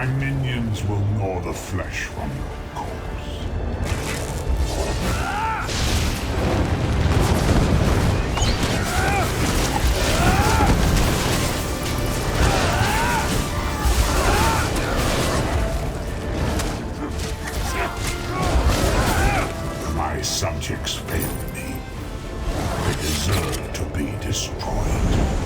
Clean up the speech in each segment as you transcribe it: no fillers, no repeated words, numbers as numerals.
My minions will gnaw the flesh from your corpse. My subjects failed me. They deserve to be destroyed.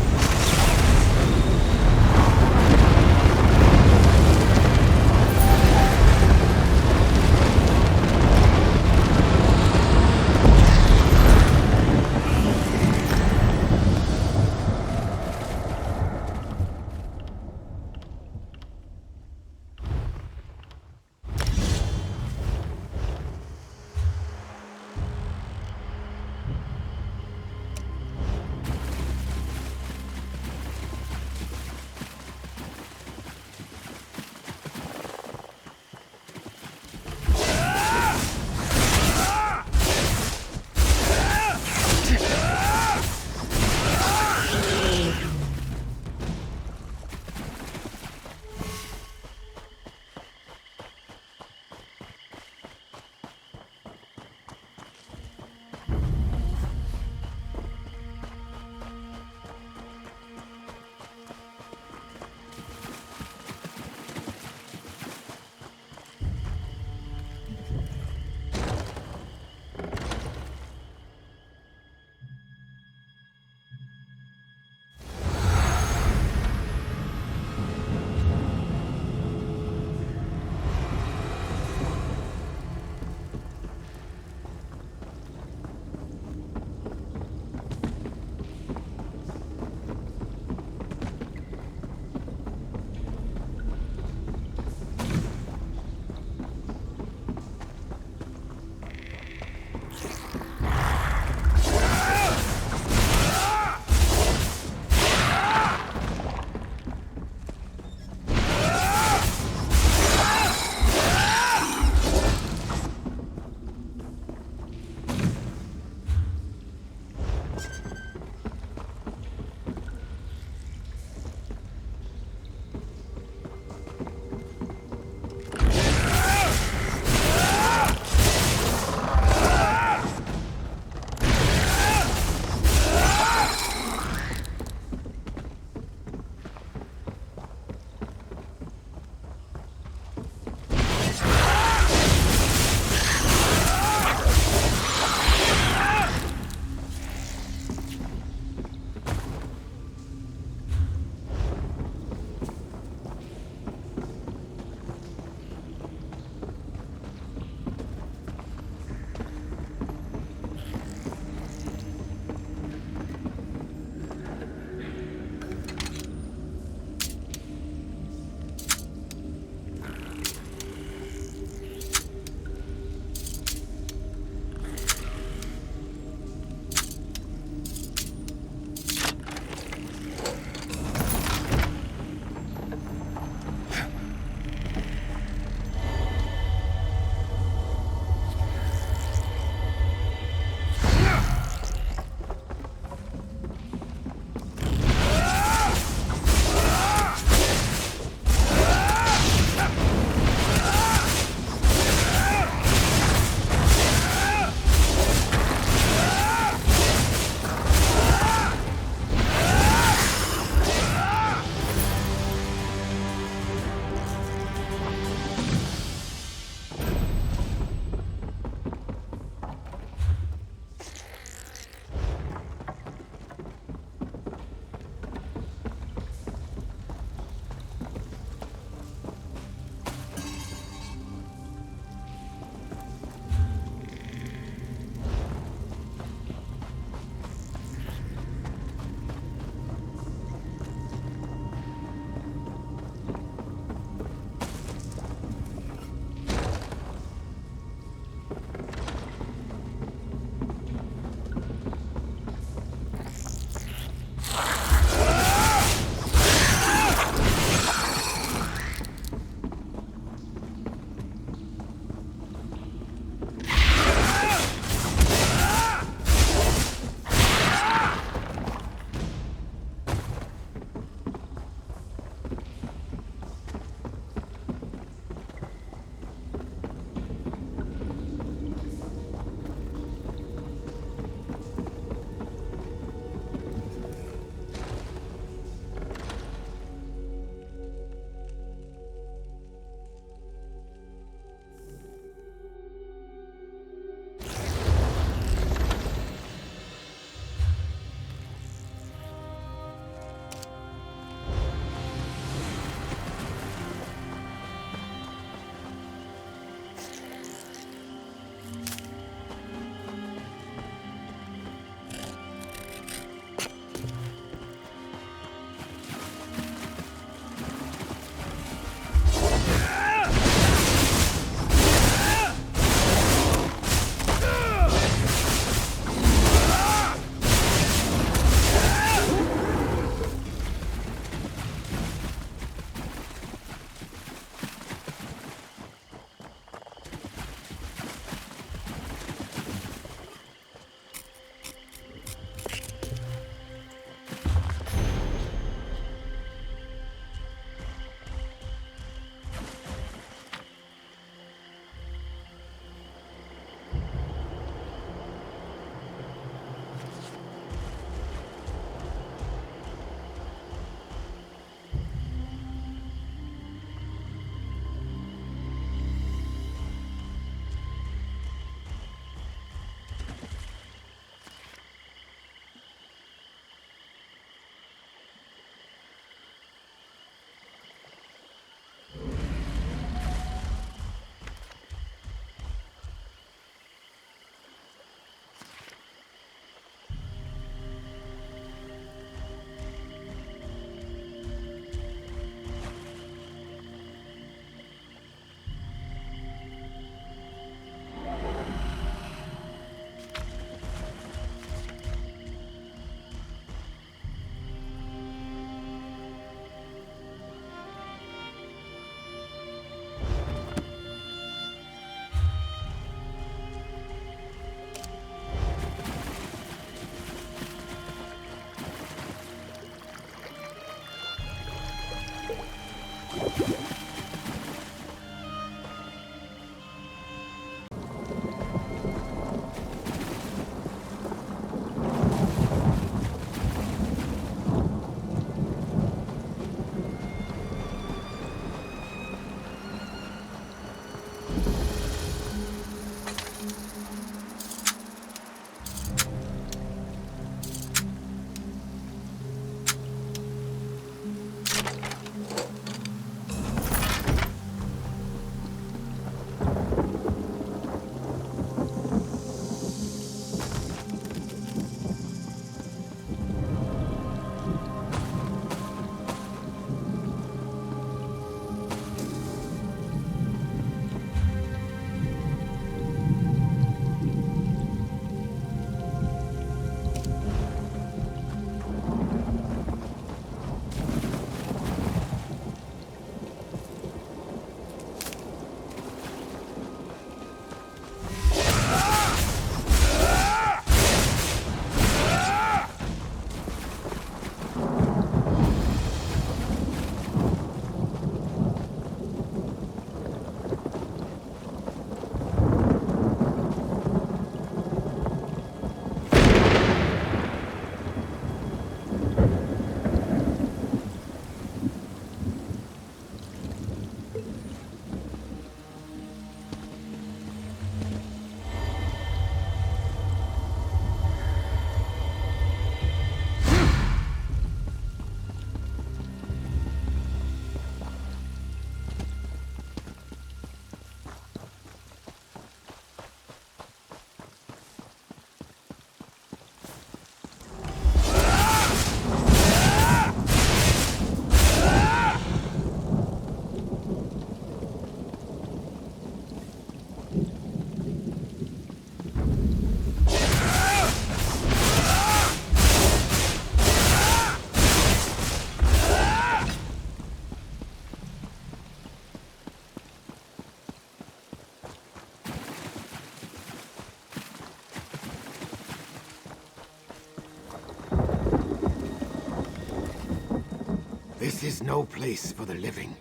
This is no place for the living.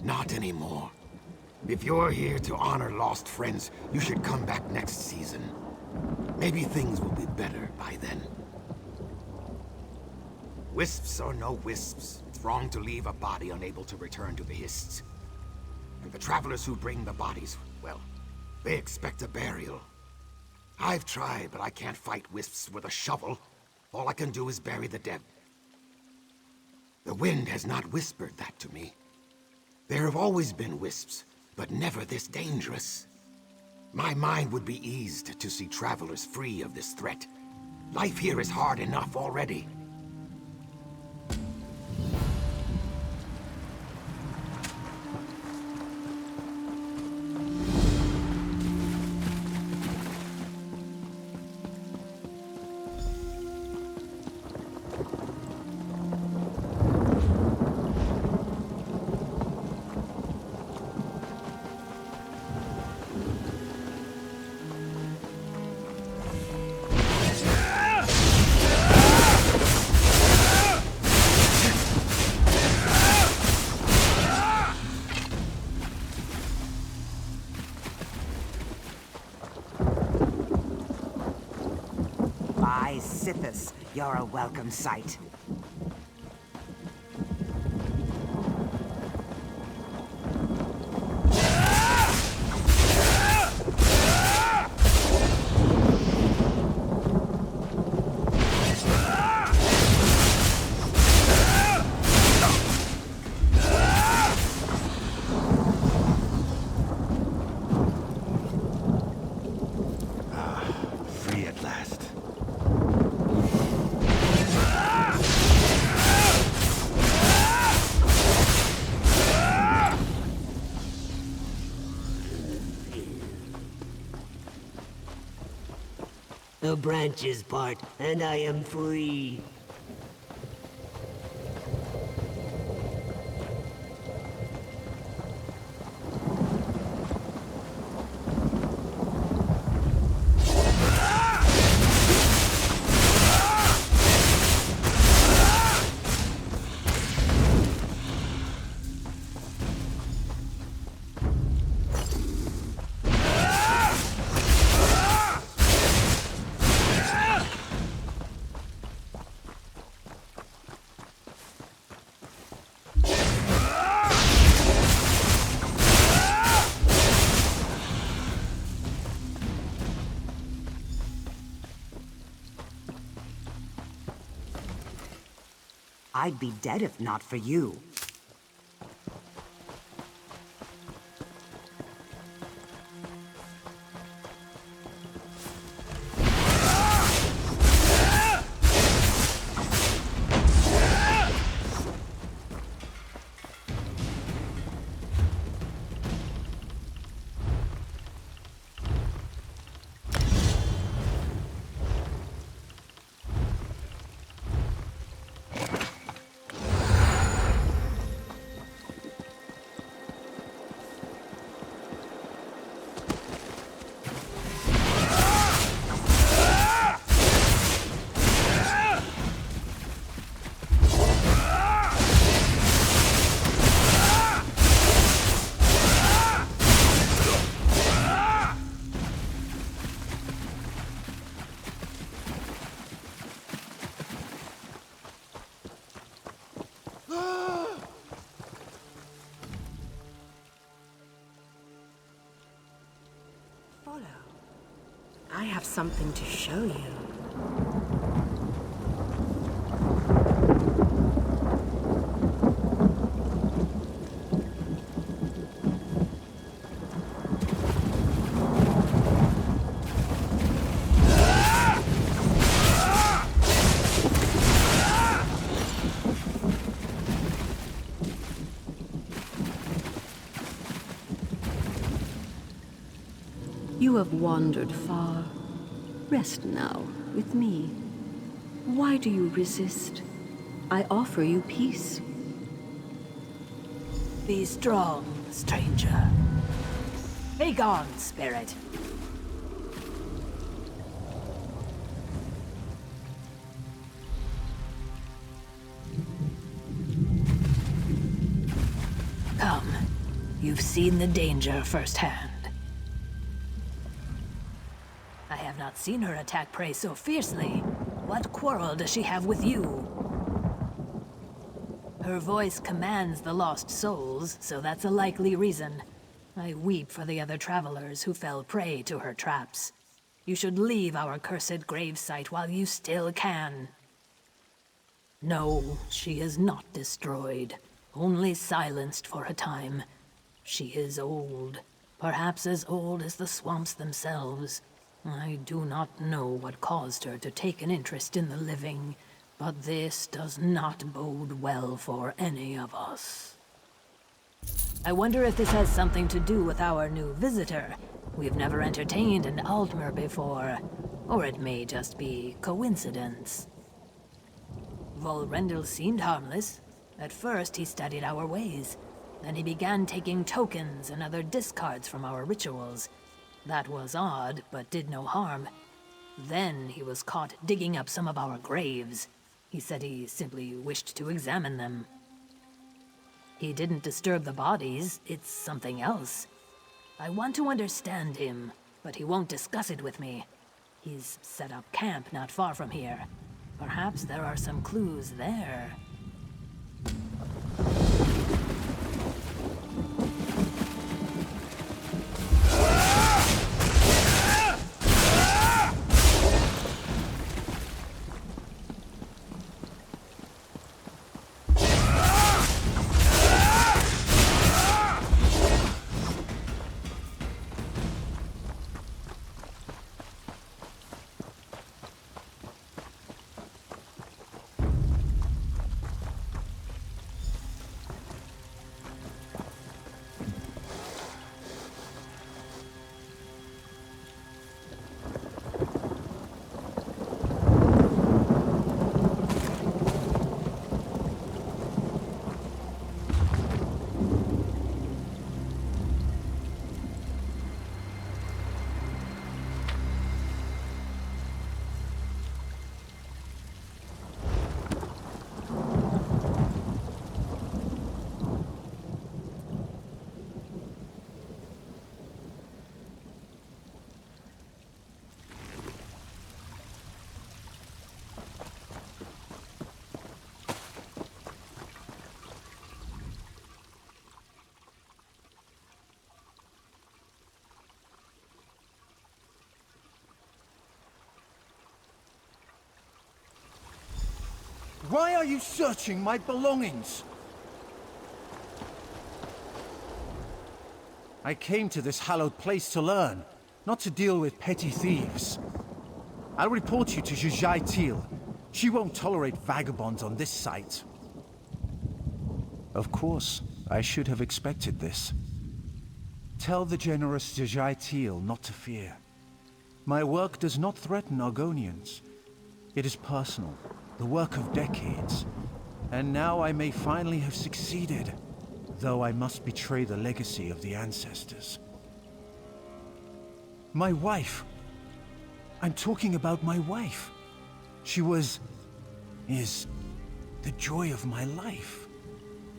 Not anymore. If you're here to honor lost friends, you should come back next season. Maybe things will be better by then. Wisps or no wisps, it's wrong to leave a body unable to return to the Hists. And the travelers who bring the bodies, well, they expect a burial. I've tried, but I can't fight wisps with a shovel. All I can do is bury the dead. The wind has not whispered that to me. There have always been wisps, but never this dangerous. My mind would be eased to see travelers free of this threat. Life here is hard enough already. Sithis, you're a welcome sight. Free at last. The branches part, and I am free. I'd be dead if not for you. I have something to show you. You have wandered far. Rest now with me. Why do you resist? I offer you peace. Be strong, stranger. Be gone, spirit. you've seen the danger firsthand. I have not seen her attack prey so fiercely. What quarrel does she have with you? Her voice commands the lost souls, so that's a likely reason. I weep for the other travelers who fell prey to her traps. You should leave our cursed gravesite while you still can. No, she is not destroyed. Only silenced for a time. She is old. Perhaps as old as the swamps themselves. I do not know what caused her to take an interest in the living, but this does not bode well for any of us. I wonder if this has something to do with our new visitor. We've never entertained an Altmer before, or it may just be coincidence. Volrendel seemed harmless. At first, he studied our ways. Then he began taking tokens and other discards from our rituals. That was odd, but did no harm. Then he was caught digging up some of our graves. He said he simply wished to examine them. He didn't disturb the bodies, it's something else. I want to understand him, but he won't discuss it with me. He's set up camp not far from here. Perhaps there are some clues there. Why are you searching my belongings? I came to this hallowed place to learn, not to deal with petty thieves. I'll report you to Jajai Teal. She won't tolerate vagabonds on this site. Of course, I should have expected this. Tell the generous Jajai Teal not to fear. My work does not threaten Argonians. It is personal. The work of decades. And now I may finally have succeeded, though I must betray the legacy of the ancestors. My wife. I'm talking about my wife. She is the joy of my life.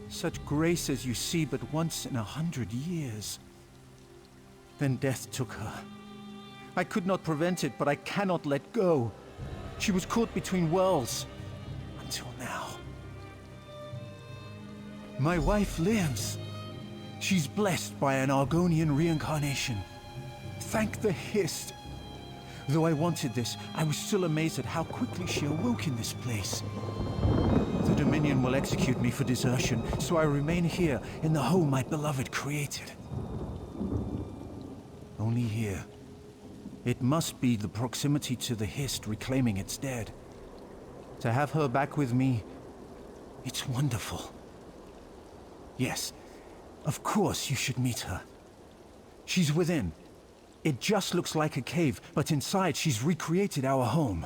Such grace as you see but once in 100 years. Then death took her. I could not prevent it, but I cannot let go. She was caught between worlds. Until now. My wife lives. She's blessed by an Argonian reincarnation. Thank the Hist. Though I wanted this, I was still amazed at how quickly she awoke in this place. The Dominion will execute me for desertion, so I remain here in the home my beloved created. Only here. It must be the proximity to the Hist reclaiming its dead. To have her back with me, it's wonderful. Yes, of course you should meet her. She's within. It just looks like a cave, but inside she's recreated our home.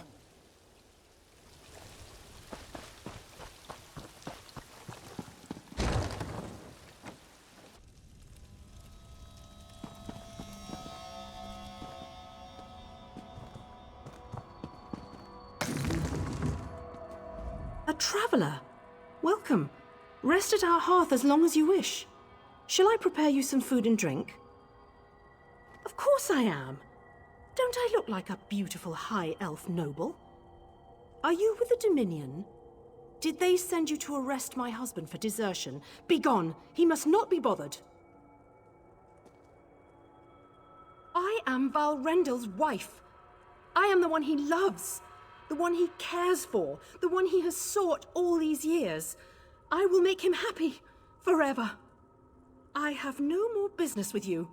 A traveler. Welcome. Rest at our hearth as long as you wish. Shall I prepare you some food and drink? Of course I am. Don't I look like a beautiful high elf noble? Are you with the Dominion? Did they send you to arrest my husband for desertion? Begone! He must not be bothered. I am Valrendel's wife. I am the one he loves, the one he cares for, the one he has sought all these years. I will make him happy forever. I have no more business with you.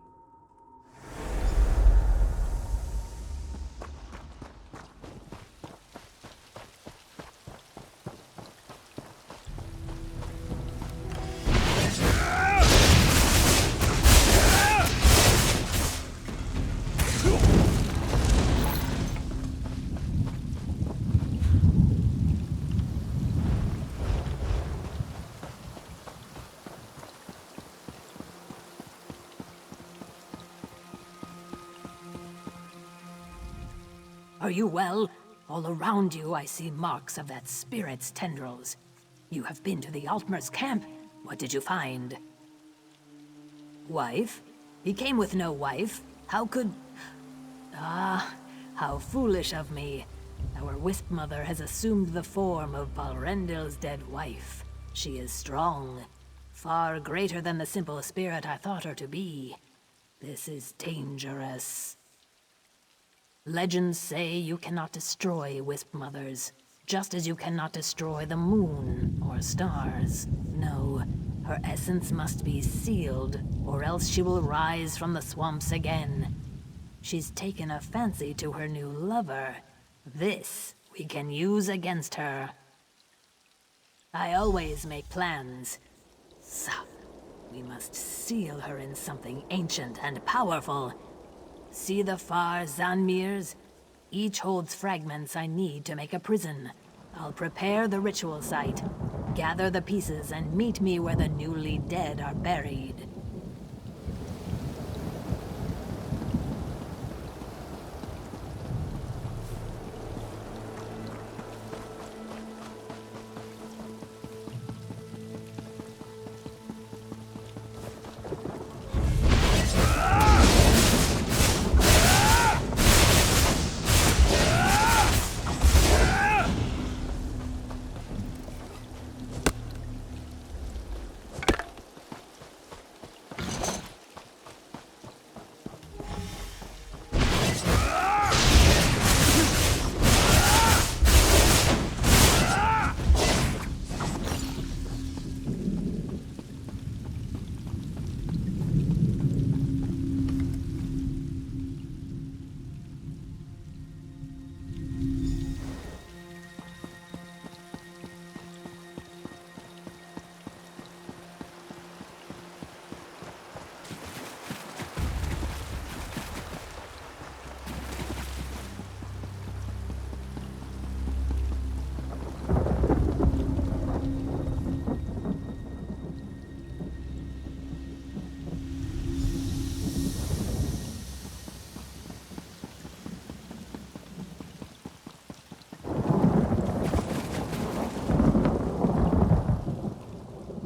Are you well? All around you I see marks of that spirit's tendrils. You have been to the Altmer's camp. What did you find? Wife? He came with no wife. How could... Ah, how foolish of me. Our Wisp Mother has assumed the form of Valrendel's dead wife. She is strong, far greater than the simple spirit I thought her to be. This is dangerous. Legends say you cannot destroy Wisp Mothers, just as you cannot destroy the moon or stars. No, her essence must be sealed, or else she will rise from the swamps again. She's taken a fancy to her new lover. This we can use against her. I always make plans. So, we must seal her in something ancient and powerful. See the far Zanmirs? Each holds fragments I need to make a prison. I'll prepare the ritual site, gather the pieces, and meet me where the newly dead are buried.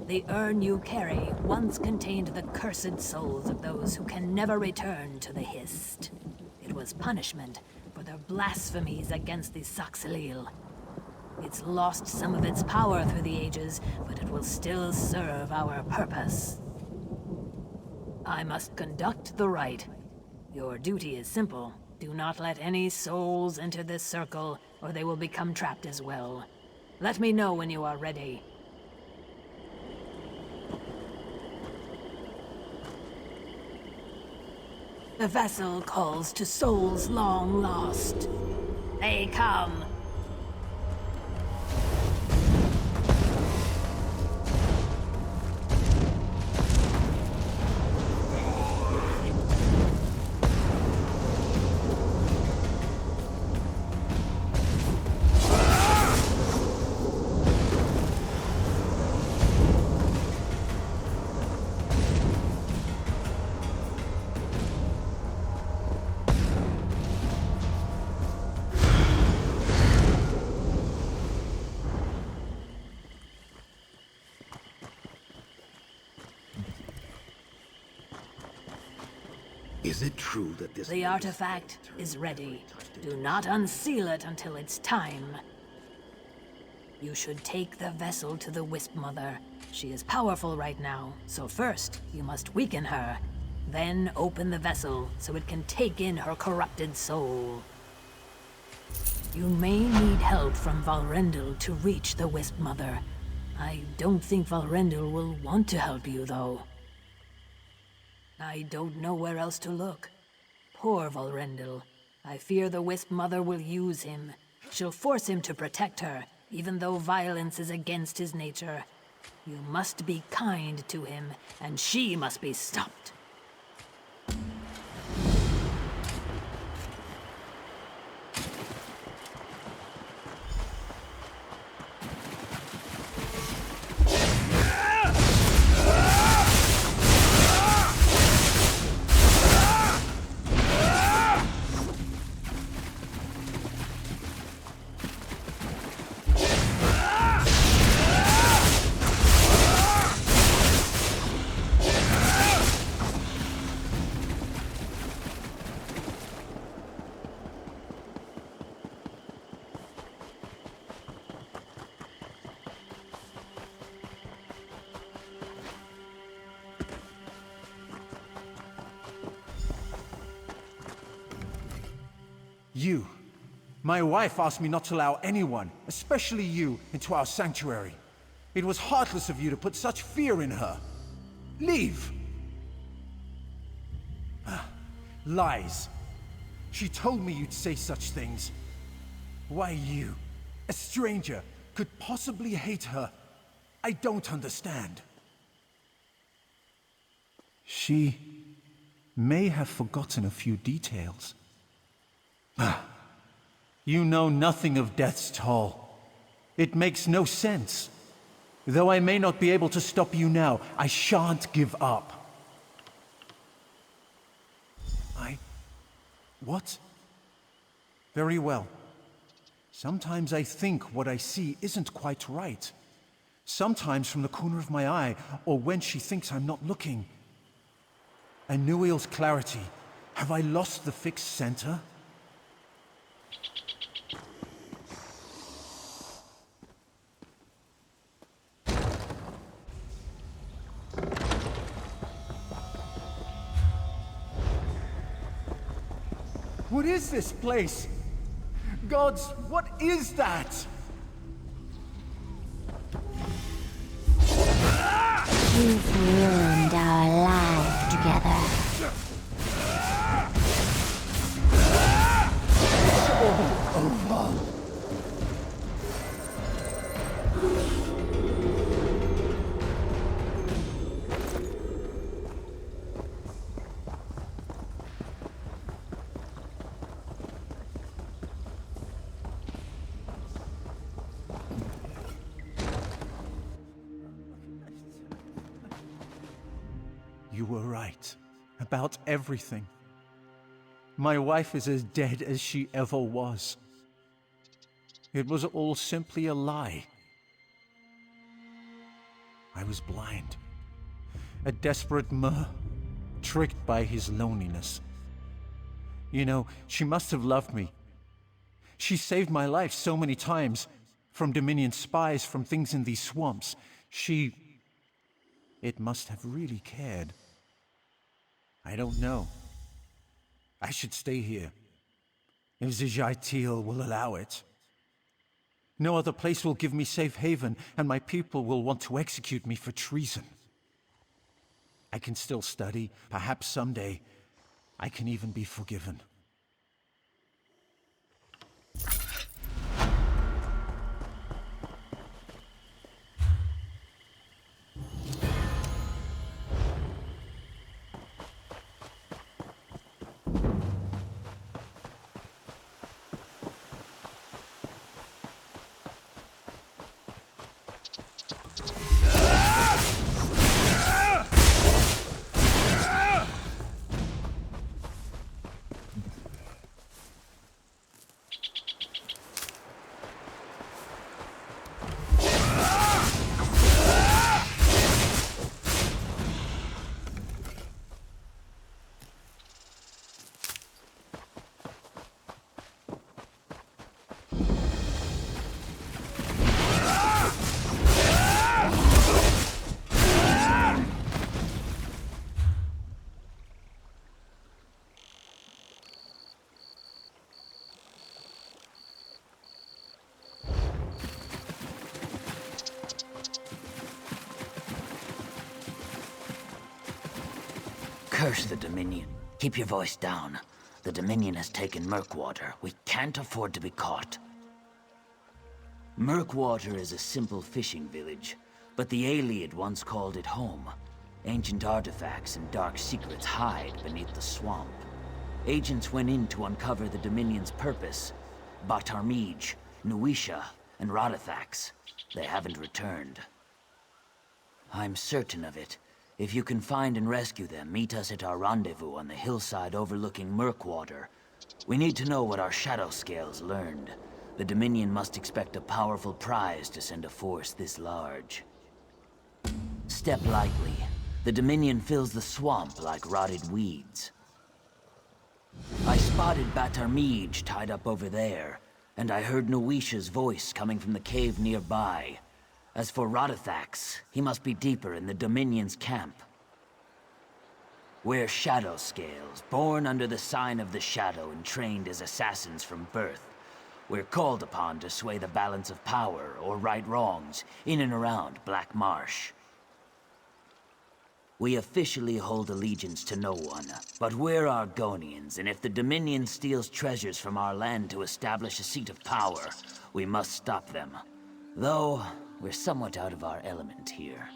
The urn you carry once contained the cursed souls of those who can never return to the Hist. It was punishment for their blasphemies against the Saxilil. It's lost some of its power through the ages, but it will still serve our purpose. I must conduct the rite. Your duty is simple. Do not let any souls enter this circle, or they will become trapped as well. Let me know when you are ready. The vessel calls to souls long lost. They come. Is it true that this... The artifact is ready. Do not unseal it until it's time. You should take the vessel to the Wisp Mother. She is powerful right now, so first, you must weaken her. Then open the vessel so it can take in her corrupted soul. You may need help from Valrendil to reach the Wisp Mother. I don't think Valrendil will want to help you, though. I don't know where else to look. Poor Valrendil. I fear the Wisp Mother will use him. She'll force him to protect her, even though violence is against his nature. You must be kind to him, and she must be stopped. You. My wife asked me not to allow anyone, especially you, into our sanctuary. It was heartless of you to put such fear in her. Leave! Lies. She told me you'd say such things. Why you, a stranger, could possibly hate her, I don't understand. She may have forgotten a few details. You know nothing of death's toll. It makes no sense. Though I may not be able to stop you now, I shan't give up. What? Very well. Sometimes I think what I see isn't quite right. Sometimes from the corner of my eye, or when she thinks I'm not looking. Anuil's clarity. Have I lost the fixed center? What is this place? Gods, what is that? You've ruined our life together. It's all over. You were right about everything. My wife is as dead as she ever was. It was all simply a lie. I was blind. A desperate tricked by his loneliness. You know, she must have loved me. She saved my life so many times. From Dominion spies, from things in these swamps. It must have really cared. I don't know. I should stay here. If Zijai will allow it. No other place will give me safe haven, and my people will want to execute me for treason. I can still study. Perhaps someday, I can even be forgiven. Curse the Dominion. Keep your voice down. The Dominion has taken Murkwater. We can't afford to be caught. Murkwater is a simple fishing village, but the Ayleid once called it home. Ancient artifacts and dark secrets hide beneath the swamp. Agents went in to uncover the Dominion's purpose. Batarmij, Nuisha, and Radithax. They haven't returned. I'm certain of it. If you can find and rescue them, meet us at our rendezvous on the hillside overlooking Murkwater. We need to know what our shadow scales learned. The Dominion must expect a powerful prize to send a force this large. Step lightly. The Dominion fills the swamp like rotted weeds. I spotted Batarmij tied up over there, and I heard Noisha's voice coming from the cave nearby. As for Radithax, he must be deeper in the Dominion's camp. We're Shadow Scales, born under the sign of the Shadow and trained as assassins from birth. We're called upon to sway the balance of power or right wrongs in and around Black Marsh. We officially hold allegiance to no one, but we're Argonians, and if the Dominion steals treasures from our land to establish a seat of power, we must stop them. Though, we're somewhat out of our element here.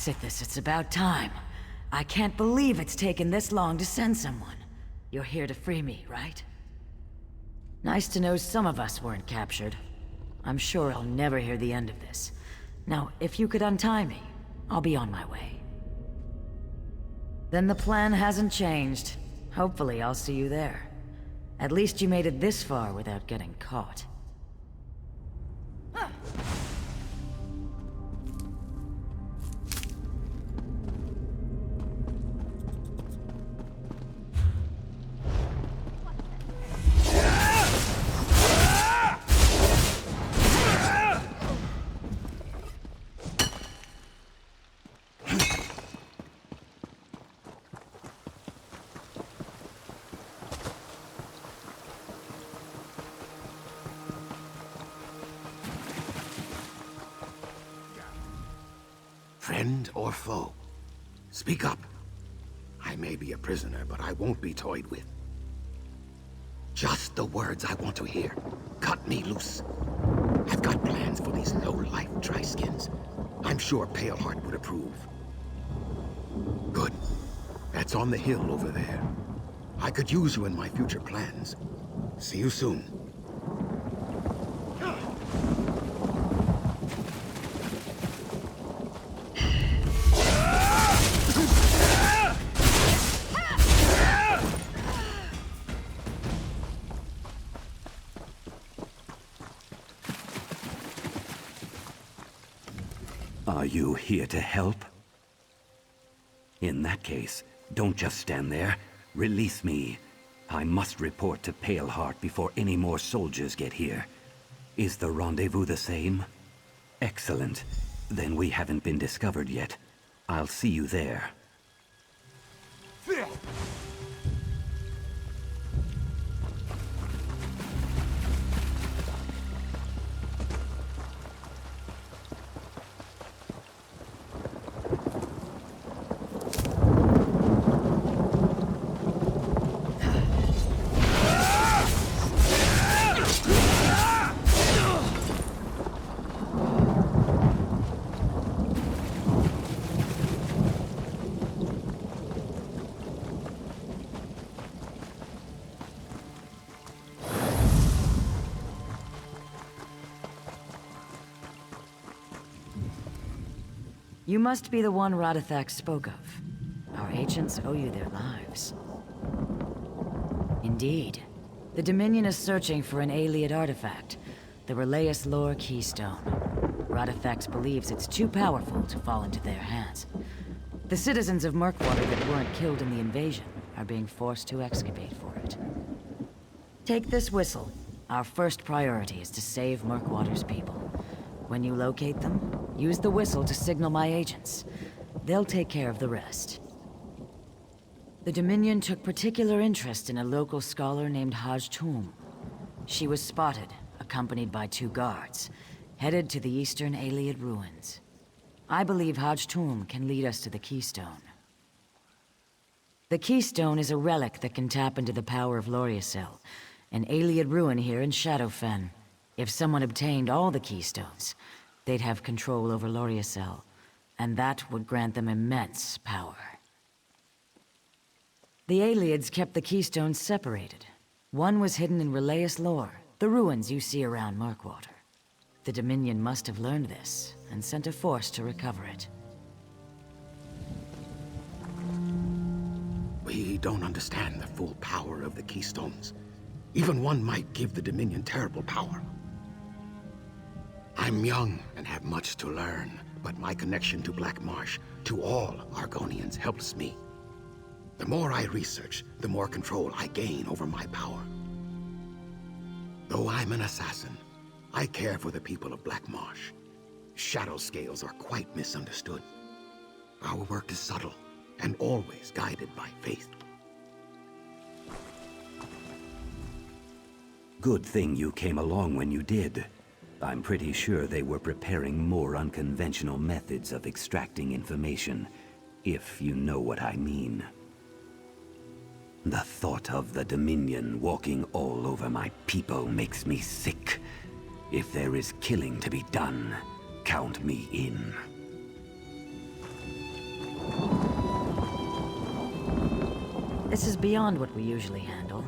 Sithis, it's about time. I can't believe it's taken this long to send someone. You're here to free me, right? Nice to know some of us weren't captured. I'm sure I'll never hear the end of this. Now, if you could untie me, I'll be on my way. Then the plan hasn't changed. Hopefully I'll see you there. At least you made it this far without getting caught. Friend or foe? Speak up. I may be a prisoner, but I won't be toyed with. Just the words I want to hear. Cut me loose. I've got plans for these low-life dry-skins. I'm sure Paleheart would approve. Good. That's on the hill over there. I could use you in my future plans. See you soon. Are you here to help? In that case, don't just stand there. Release me. I must report to Paleheart before any more soldiers get here. Is the rendezvous the same? Excellent. Then we haven't been discovered yet. I'll see you there. You must be the one Radithax spoke of. Our ancients owe you their lives. Indeed. The Dominion is searching for an Ayleid artifact, the Relayus Lore Keystone. Radithax believes it's too powerful to fall into their hands. The citizens of Murkwater that weren't killed in the invasion are being forced to excavate for it. Take this whistle. Our first priority is to save Murkwater's people. When you locate them, use the whistle to signal my agents. They'll take care of the rest. The Dominion took particular interest in a local scholar named Haj Tum. She was spotted, accompanied by 2 guards, headed to the eastern Ayleid ruins. I believe Haj Tum can lead us to the Keystone. The Keystone is a relic that can tap into the power of Loriasel, an Ayleid ruin here in Shadowfen. If someone obtained all the Keystones, they'd have control over Loriasel, and that would grant them immense power. The Ayleids kept the Keystones separated. One was hidden in Relayus Lore, the ruins you see around Murkwater. The Dominion must have learned this, and sent a force to recover it. We don't understand the full power of the Keystones. Even one might give the Dominion terrible power. I'm young and have much to learn, but my connection to Black Marsh, to all Argonians, helps me. The more I research, the more control I gain over my power. Though I'm an assassin, I care for the people of Black Marsh. Shadow scales are quite misunderstood. Our work is subtle and always guided by faith. Good thing you came along when you did. I'm pretty sure they were preparing more unconventional methods of extracting information, if you know what I mean. The thought of the Dominion walking all over my people makes me sick. If there is killing to be done, count me in. This is beyond what we usually handle,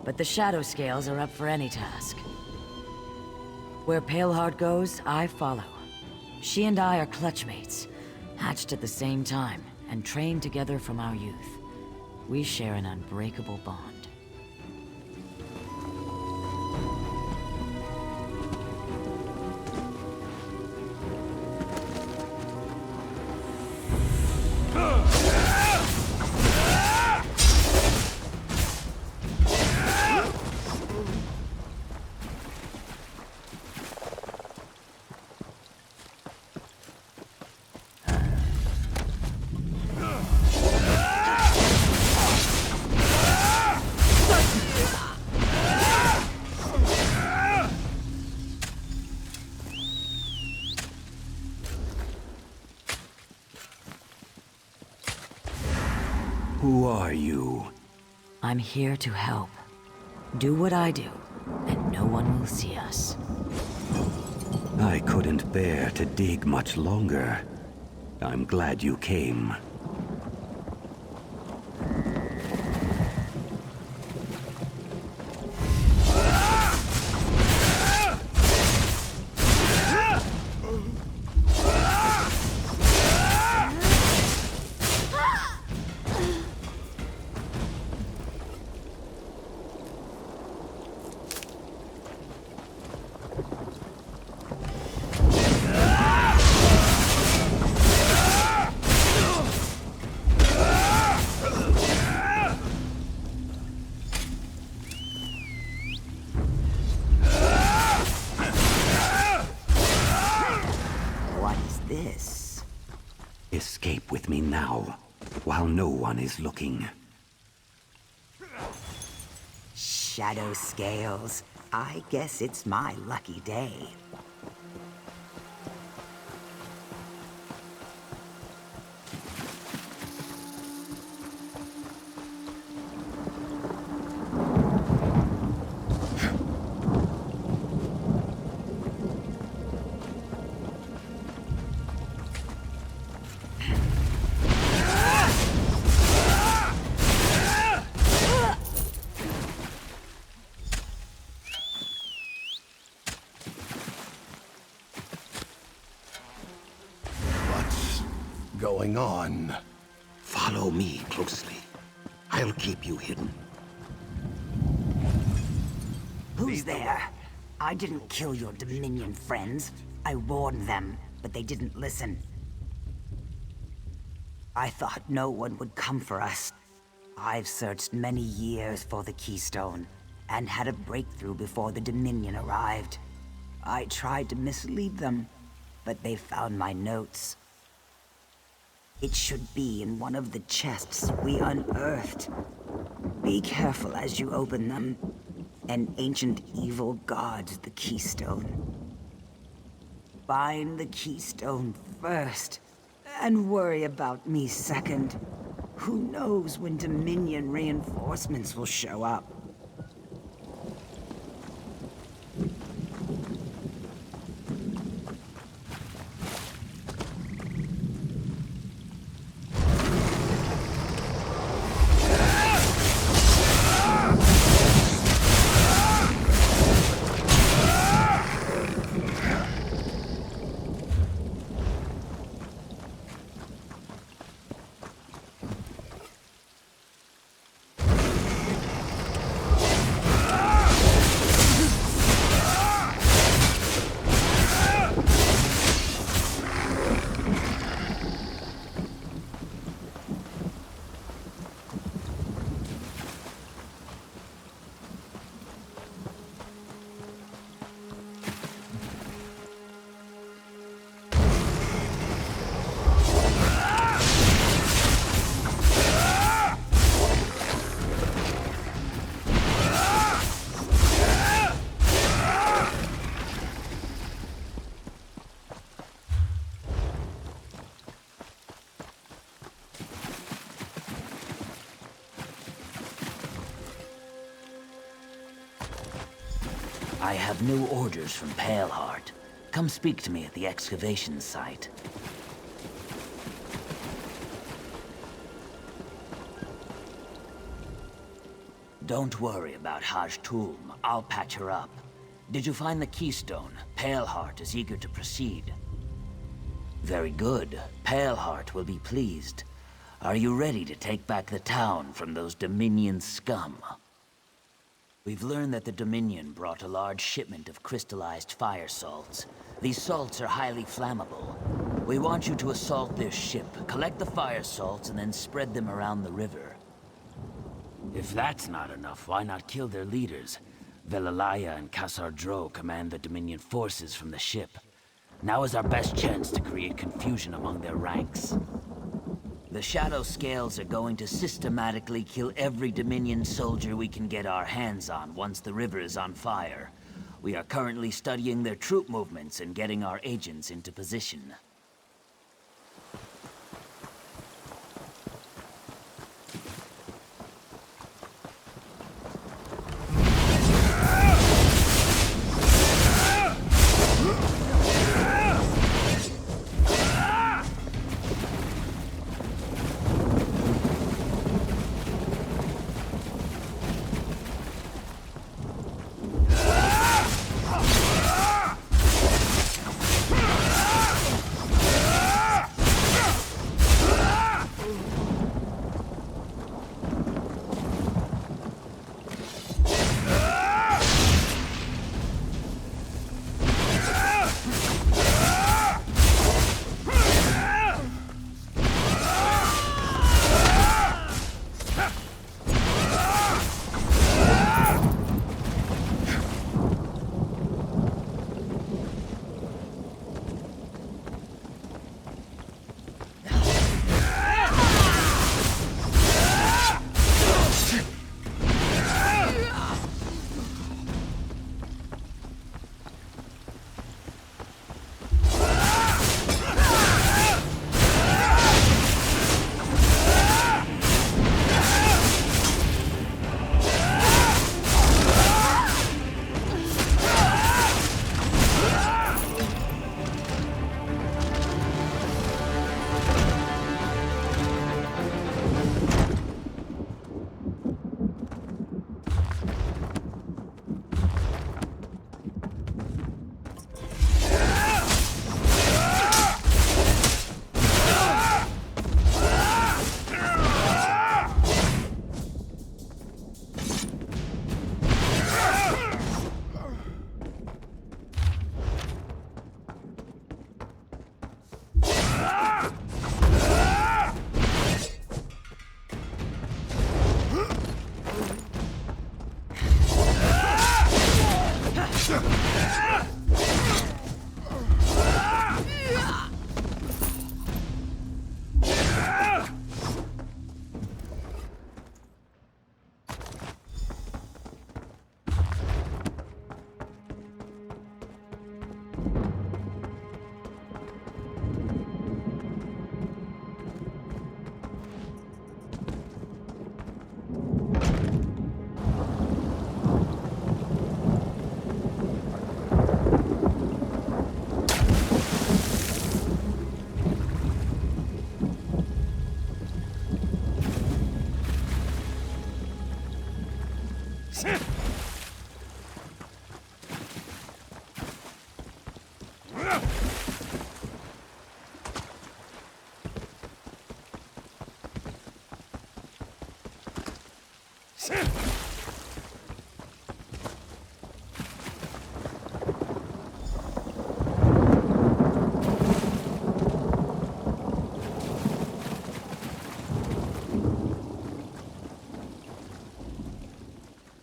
but the Shadow Scales are up for any task. Where Paleheart goes, I follow. She and I are clutchmates, hatched at the same time, and trained together from our youth. We share an unbreakable bond. Who are you? I'm here to help. Do what I do, and no one will see us. I couldn't bear to dig much longer. I'm glad you came. Escape with me now, while no one is looking. Shadow Scales. I guess it's my lucky day. going on. Follow me closely. I'll keep you hidden. Who's there? I didn't kill your Dominion friends. I warned them, but they didn't listen. I thought no one would come for us. I've searched many years for the Keystone, and had a breakthrough before the Dominion arrived. I tried to mislead them, but they found my notes. It should be in one of the chests we unearthed. Be careful as you open them. An ancient evil guards the Keystone. Find the Keystone first, and worry about me second. Who knows when Dominion reinforcements will show up? I have new orders from Paleheart. Come speak to me at the excavation site. Don't worry about Haj Tulm. I'll patch her up. Did you find the Keystone? Paleheart is eager to proceed. Very good. Paleheart will be pleased. Are you ready to take back the town from those Dominion scum? We've learned that the Dominion brought a large shipment of crystallized fire salts. These salts are highly flammable. We want you to assault their ship, collect the fire salts, and then spread them around the river. If that's not enough, why not kill their leaders? Velalaya and Kasardro command the Dominion forces from the ship. Now is our best chance to create confusion among their ranks. The Shadow Scales are going to systematically kill every Dominion soldier we can get our hands on once the river is on fire. We are currently studying their troop movements and getting our agents into position.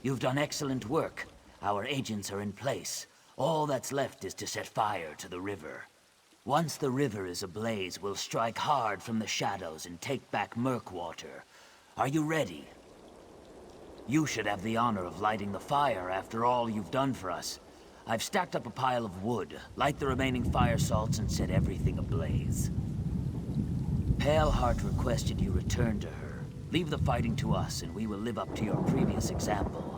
You've done excellent work. Our agents are in place. All that's left is to set fire to the river. Once the river is ablaze, we'll strike hard from the shadows and take back Murkwater. Are you ready? You should have the honor of lighting the fire after all you've done for us. I've stacked up a pile of wood. Light the remaining fire salts and set everything ablaze. Paleheart requested you return to her. Leave the fighting to us, and we will live up to your previous example.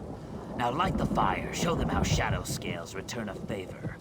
Now light the fire. Show them how shadow scales return a favor.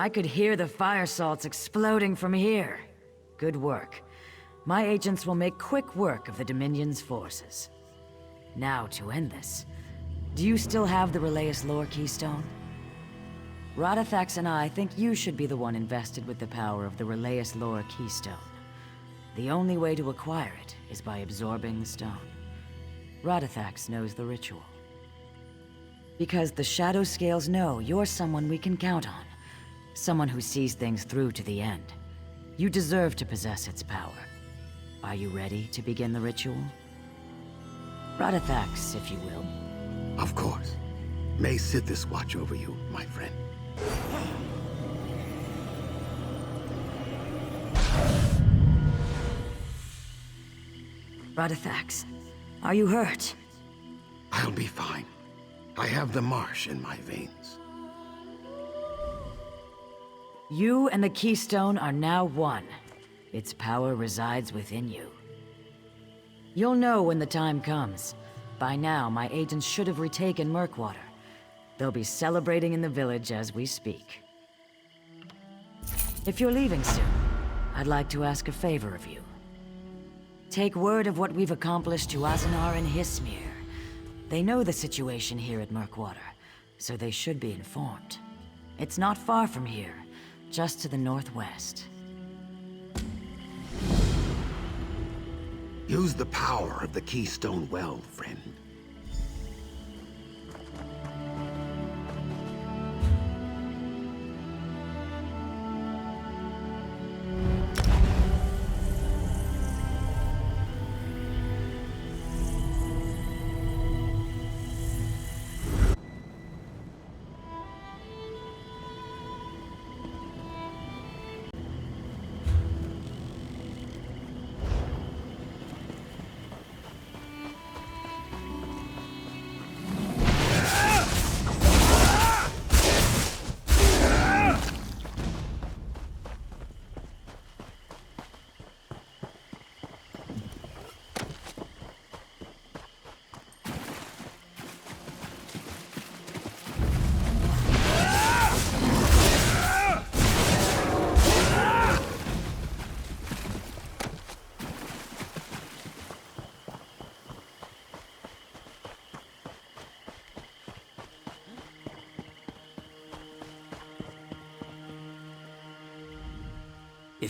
I could hear the fire salts exploding from here. Good work. My agents will make quick work of the Dominion's forces. Now, to end this, do you still have the Relayus lore keystone? Radithax and I think you should be the one invested with the power of the Relayus lore keystone. The only way to acquire it is by absorbing the stone. Radithax knows the ritual. Because the Shadow Scales know you're someone we can count on. Someone who sees things through to the end. You deserve to possess its power. Are you ready to begin the ritual? Radithax, if you will. Of course. May Sithis watch over you, my friend. Radithax, are you hurt? I'll be fine. I have the marsh in my veins. You and the Keystone are now one. Its power resides within you. You'll know when the time comes. By now, my agents should have retaken Murkwater. They'll be celebrating in the village as we speak. If you're leaving soon, I'd like to ask a favor of you. Take word of what we've accomplished to Azanar and Hismir. They know the situation here at Murkwater, so they should be informed. It's not far from here, just to the northwest. Use the power of the Keystone well, friend.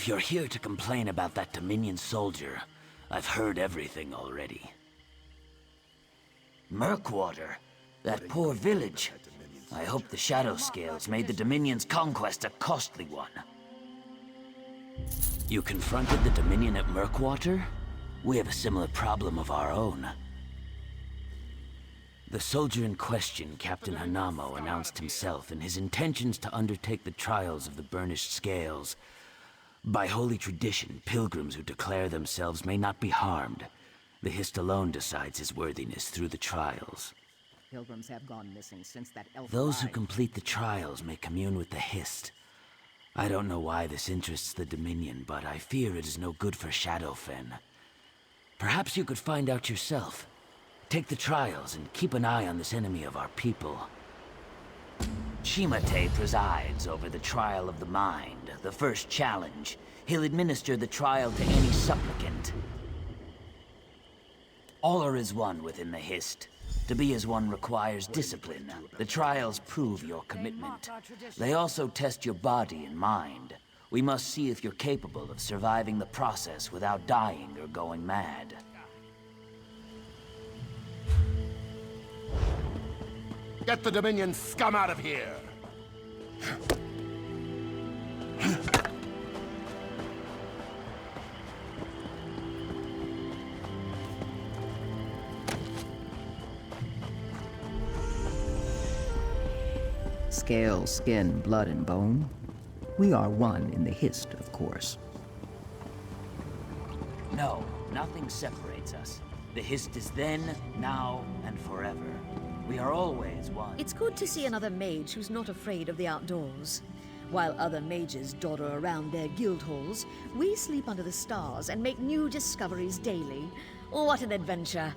If you're here to complain about that Dominion soldier, I've heard everything already. Murkwater, that poor village. I hope the Shadow Scales made the Dominion's conquest a costly one. You confronted the Dominion at Murkwater? We have a similar problem of our own. The soldier in question, Captain Hanamo, announced himself and his intentions to undertake the trials of the Burnished Scales. By holy tradition, pilgrims who declare themselves may not be harmed. The Hist alone decides his worthiness through the trials. Pilgrims have gone missing since that elf Those who arrived. complete the trials may commune with the Hist. I don't know why this interests the Dominion, but I fear it is no good for Shadowfen. Perhaps you could find out yourself. Take the trials and keep an eye on this enemy of our people. Shimate presides over the trial of the mind, the first challenge. He'll administer the trial to any supplicant. All are as one within the Hist. To be as one requires discipline. The trials prove your commitment. They also test your body and mind. We must see if you're capable of surviving the process without dying or going mad. Get the Dominion scum out of here! Scale, skin, blood, and bone. We are one in the Hist, of course. No, nothing separates us. The Hist is then, now, and forever. We are always one. It's good to see another mage who's not afraid of the outdoors. While other mages dawdle around their guild halls, we sleep under the stars and make new discoveries daily. What an adventure!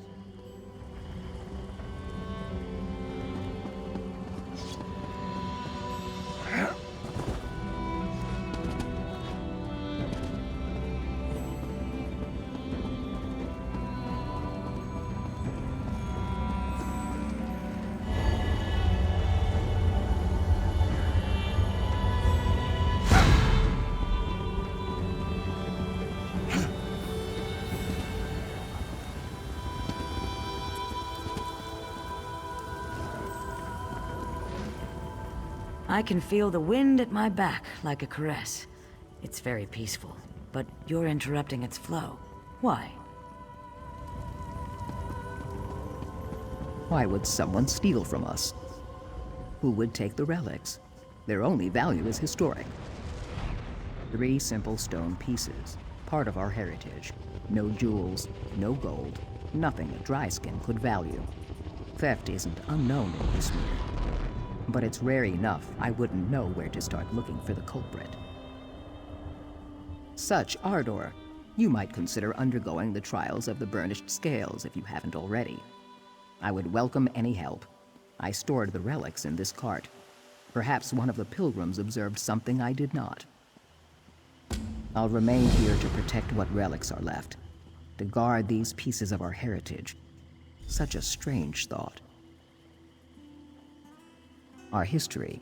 I can feel the wind at my back like a caress. It's very peaceful, but you're interrupting its flow. Why? Why would someone steal from us? Who would take the relics? Their only value is historic. 3 simple stone pieces, part of our heritage. No jewels, no gold, nothing a dry skin could value. Theft isn't unknown in Izmir, but it's rare enough I wouldn't know where to start looking for the culprit. Such ardor, you might consider undergoing the trials of the Burnished Scales if you haven't already. I would welcome any help. I stored the relics in this cart. Perhaps one of the pilgrims observed something I did not. I'll remain here to protect what relics are left, to guard these pieces of our heritage. Such a strange thought. Our history,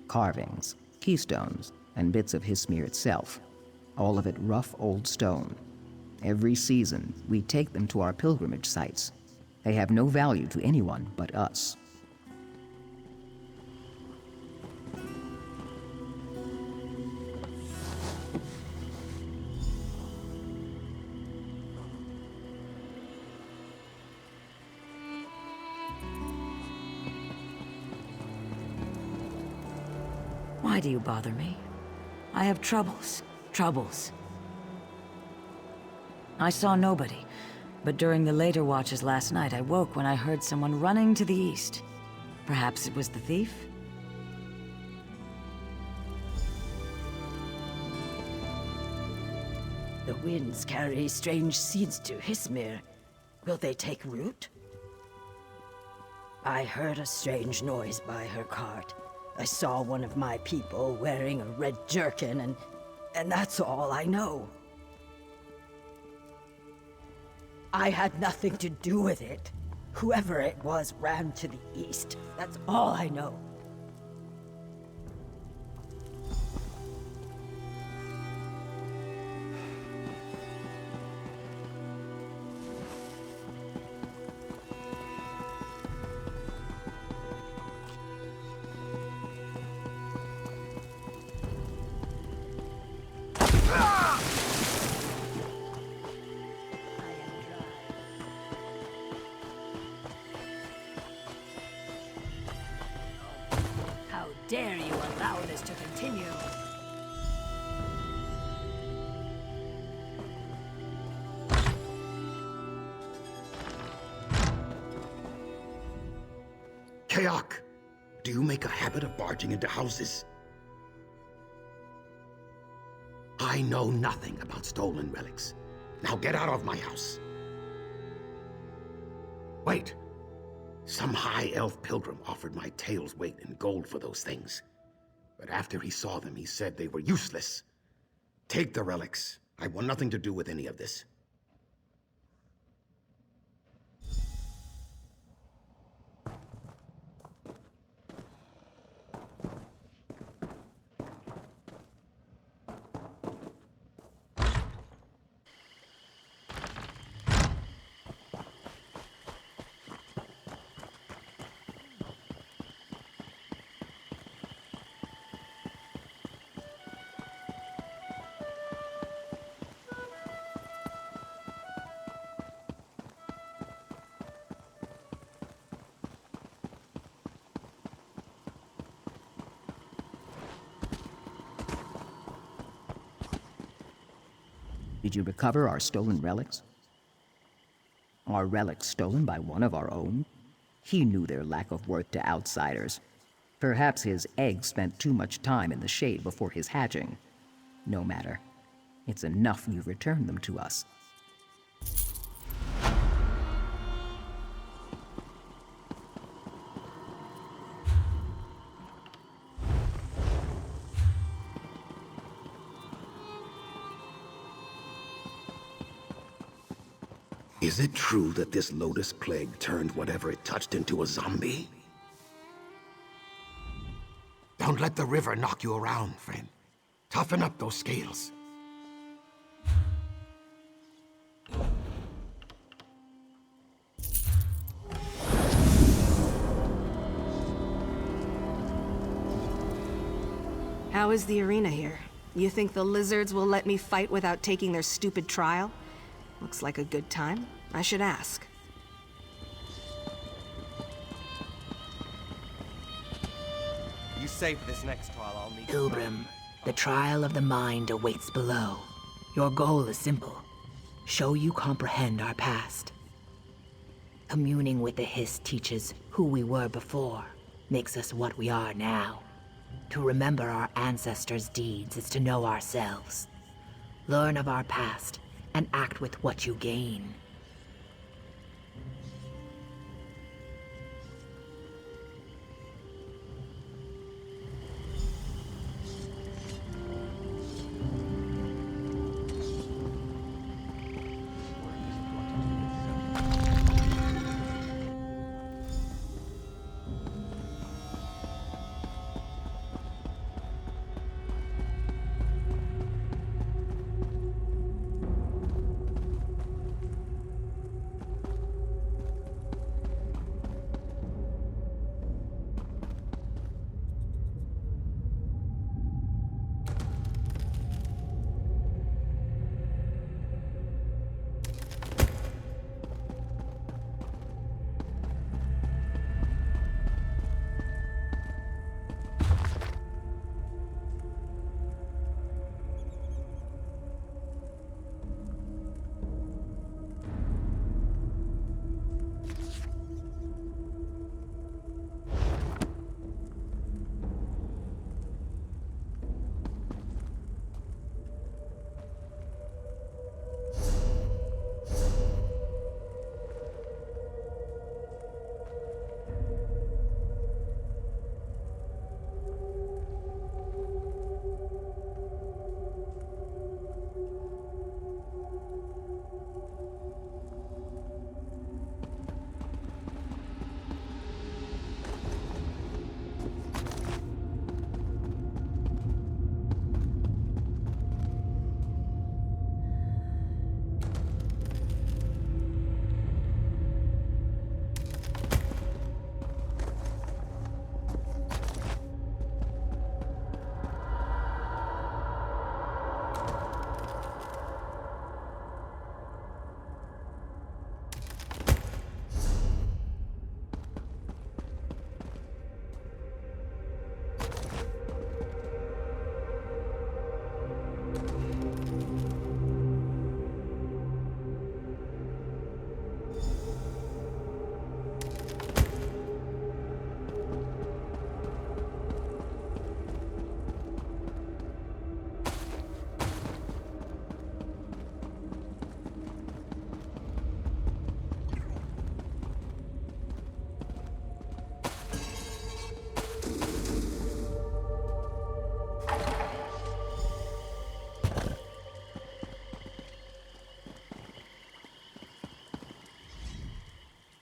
carvings, keystones, and bits of Izmir itself, all of it rough old stone. Every season, we take them to our pilgrimage sites. They have no value to anyone but us. Why do you bother me? I have troubles. I saw nobody, but during the later watches last night, I woke when I heard someone running to the east. Perhaps it was the thief? The winds carry strange seeds to Izmir. Will they take root? I heard a strange noise by her cart. I saw one of my people wearing a red jerkin, and that's all I know. I had nothing to do with it. Whoever it was ran to the east. That's all I know. dare you allow this to continue? Kayak, do you make a habit of barging into houses? I know nothing about stolen relics. Now get out of my house. Wait. Some high elf pilgrim offered my tail's weight in gold for those things. But after he saw them, he said they were useless. Take the relics. I want nothing to do with any of this. Did you recover our stolen relics? Are relics stolen by one of our own? He knew their lack of worth to outsiders. Perhaps his egg spent too much time in the shade before his hatching. No matter. It's enough you returned them to us. Is it true that this Lotus Plague turned whatever it touched into a zombie? Don't let the river knock you around, friend. Toughen up those scales. How is the arena here? You think the lizards will let me fight without taking their stupid trial? Looks like a good time. I should ask. You say for this next trial I'll need... Pilgrim, the trial of the mind awaits below. Your goal is simple. Show you comprehend our past. Communing with the Hiss teaches who we were before, makes us what we are now. To remember our ancestors' deeds is to know ourselves. Learn of our past, and act with what you gain.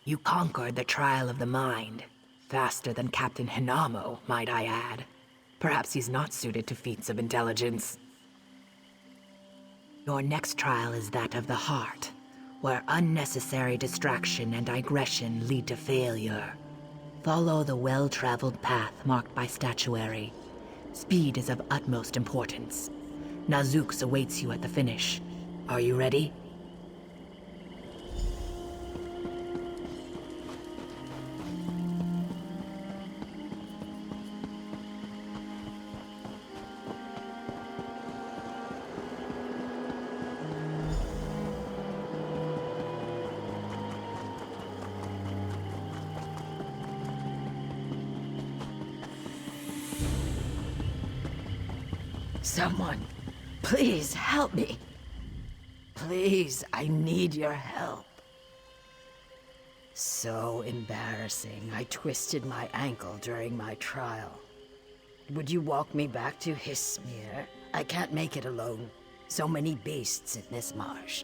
You conquered the trial of the mind. Faster than Captain Hinamo, might I add. Perhaps he's not suited to feats of intelligence. Your next trial is that of the heart, where unnecessary distraction and digression lead to failure. Follow the well-traveled path marked by statuary. Speed is of utmost importance. Nazux awaits you at the finish. Are you ready? Someone, please help me. Please, I need your help. So embarrassing. I twisted my ankle during my trial. Would you walk me back to Hismir? I can't make it alone. So many beasts in this marsh.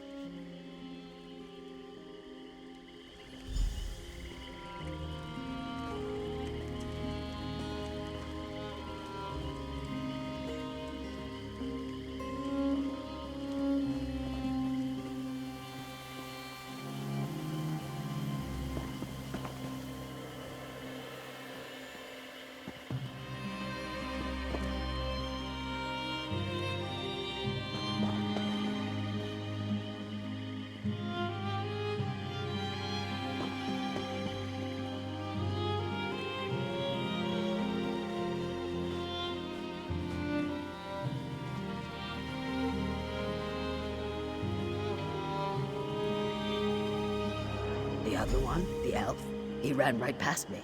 The other one, the elf, he ran right past me.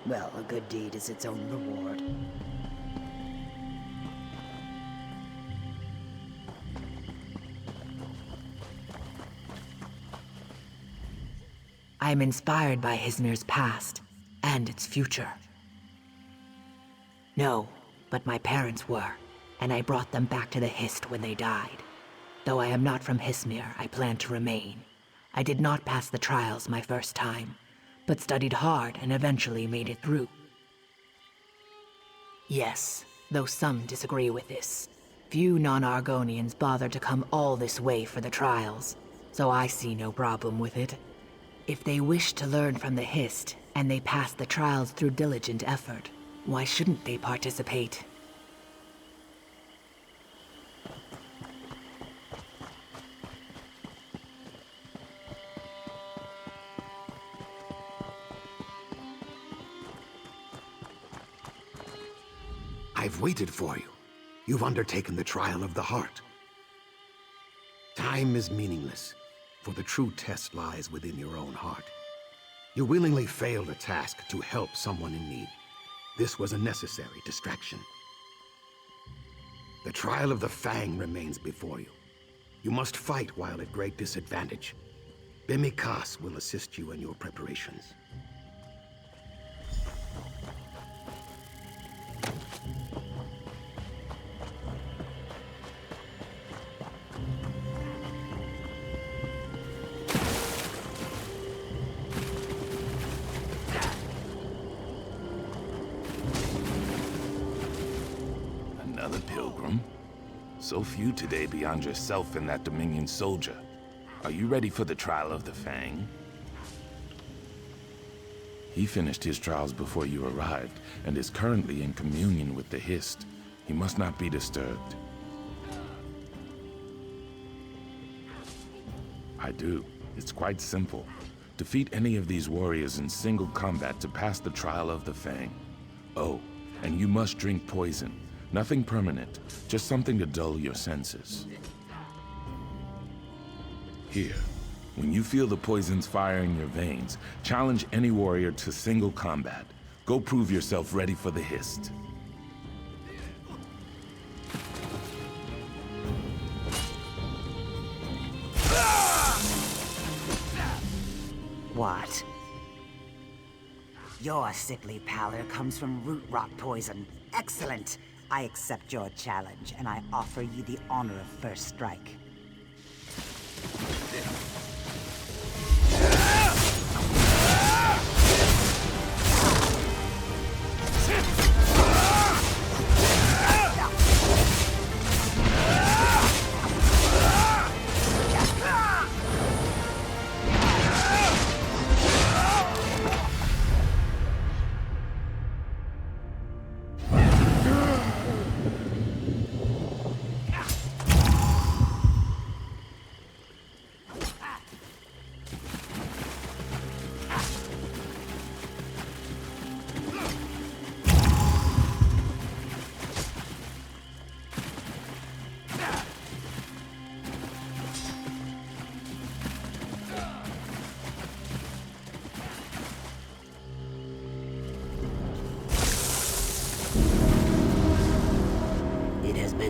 Well, a good deed is its own reward. I am inspired by Hismir's past and its future. No, but my parents were, and I brought them back to the Hist when they died. Though I am not from Hismir, I plan to remain. I did not pass the trials my first time, but studied hard and eventually made it through. Yes, though some disagree with this. Few non-Argonians bother to come all this way for the trials, so I see no problem with it. If they wish to learn from the Hist, and they pass the trials through diligent effort, why shouldn't they participate? I've waited for you. You've undertaken the trial of the heart. Time is meaningless, for the true test lies within your own heart. You willingly failed a task to help someone in need. This was a necessary distraction. The trial of the Fang remains before you. You must fight while at great disadvantage. Bimikas will assist you in your preparations. Another pilgrim? So few today beyond yourself and that Dominion soldier. Are you ready for the trial of the Fang? He finished his trials before you arrived, and is currently in communion with the Hist. He must not be disturbed. I do. It's quite simple. Defeat any of these warriors in single combat to pass the trial of the Fang. Oh, and you must drink poison. Nothing permanent, just something to dull your senses. Here, when you feel the poison's fire in your veins, challenge any warrior to single combat. Go prove yourself ready for the Hist. What? Your sickly pallor comes from root rot poison. Excellent! I accept your challenge, and I offer you the honor of first strike.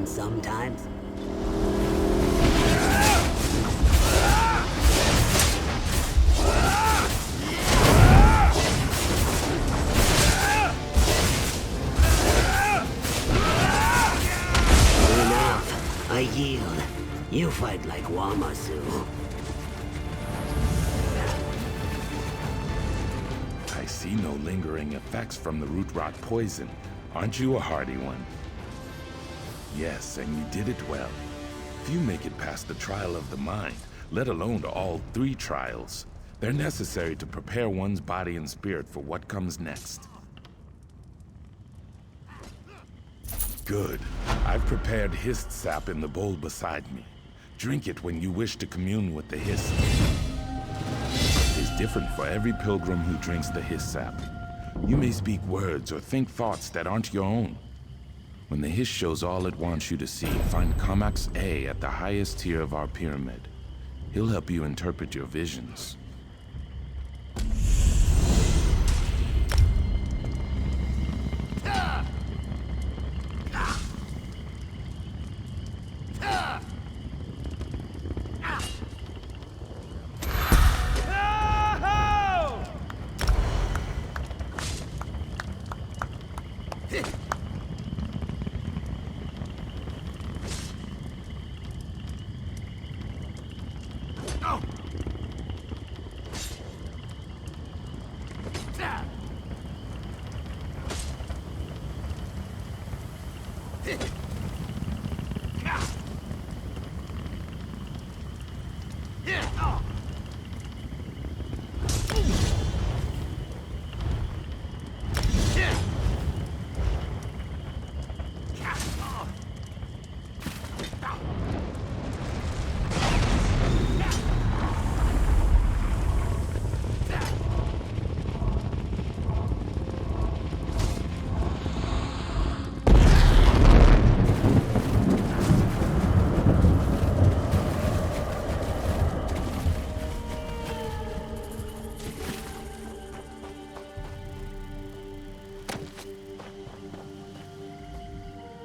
fun sometimes. Enough. I yield. You fight like Wamasu. I see no lingering effects from the root rot poison. Aren't you a hardy one? Yes, and you did it well. If you make it past the trial of the mind, let alone all 3 trials, they're necessary to prepare one's body and spirit for what comes next. Good. I've prepared hist sap in the bowl beside me. Drink it when you wish to commune with the hist. It is different for every pilgrim who drinks the hist sap. You may speak words or think thoughts that aren't your own. When the hist shows all it wants you to see, find Kamax A at the highest tier of our pyramid. He'll help you interpret your visions.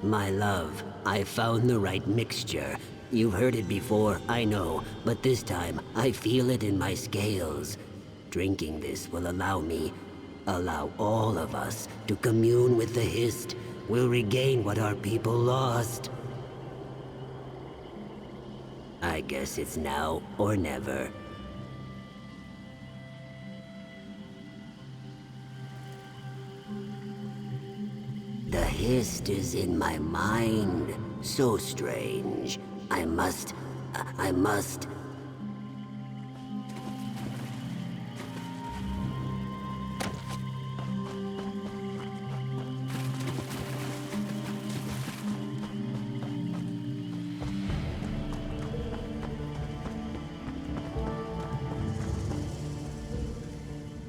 My love, I found the right mixture. You've heard it before, I know, but this time I feel it in my scales. Drinking this will allow all of us to commune with the hist. We'll regain what our people lost. I guess it's now or never. The hist is in my mind. So strange. I must...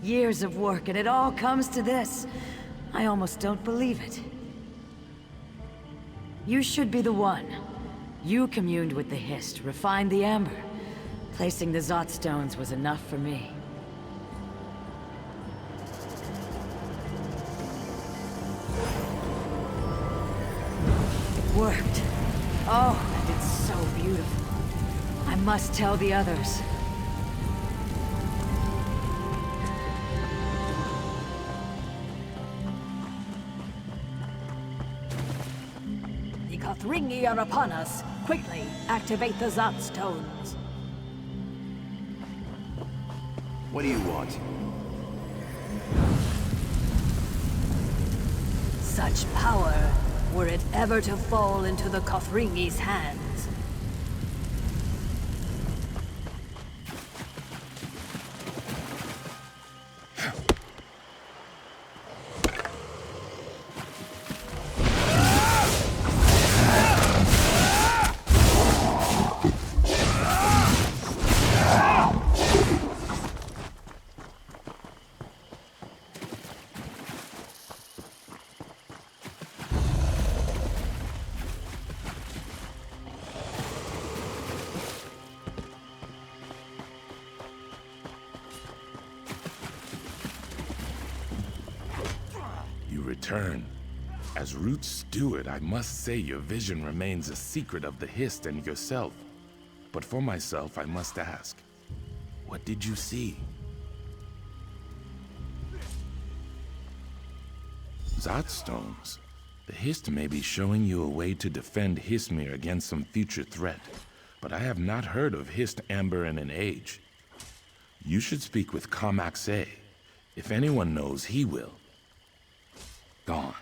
Years of work, and it all comes to this. I almost don't believe it. You should be the one. You communed with the hist, refined the amber. Placing the Zot stones was enough for me. It worked. Oh, and it's so beautiful. I must tell the others. Ringy are upon us. Quickly, activate the Zot stones. What do you want? Such power, were it ever to fall into the Kothringi's hands. Return. As Root Steward, I must say your vision remains a secret of the Hist and yourself. But for myself, I must ask, what did you see? Zotstones. The Hist may be showing you a way to defend Hismir against some future threat, but I have not heard of Hist Amber in an age. You should speak with Kamaxe. If anyone knows, he will. Gone.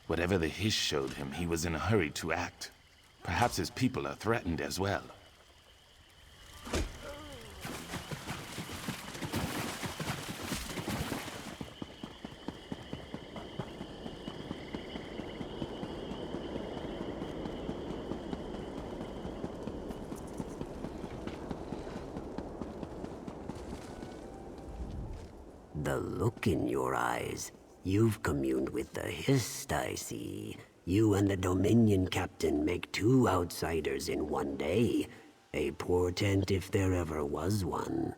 Whatever the Hist showed him, he was in a hurry to act. Perhaps his people are threatened as well. The look in your eyes. You've communed with the Hist, I see. You and the Dominion Captain make two outsiders in one day. A portent if there ever was one.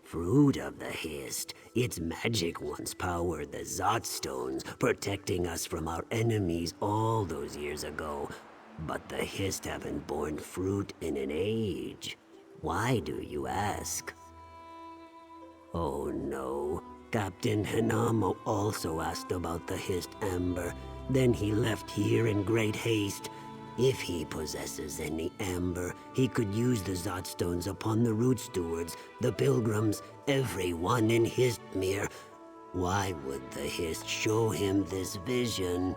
Fruit of the Hist. Its magic once powered the Zotstones, protecting us from our enemies all those years ago. But the Hist haven't borne fruit in an age. Why do you ask? Oh no. Captain Hinamo also asked about the Hist Amber. Then he left here in great haste. If he possesses any amber, he could use the Zotstones upon the Root Stewards, the Pilgrims, everyone in Histmere. Why would the Hist show him this vision?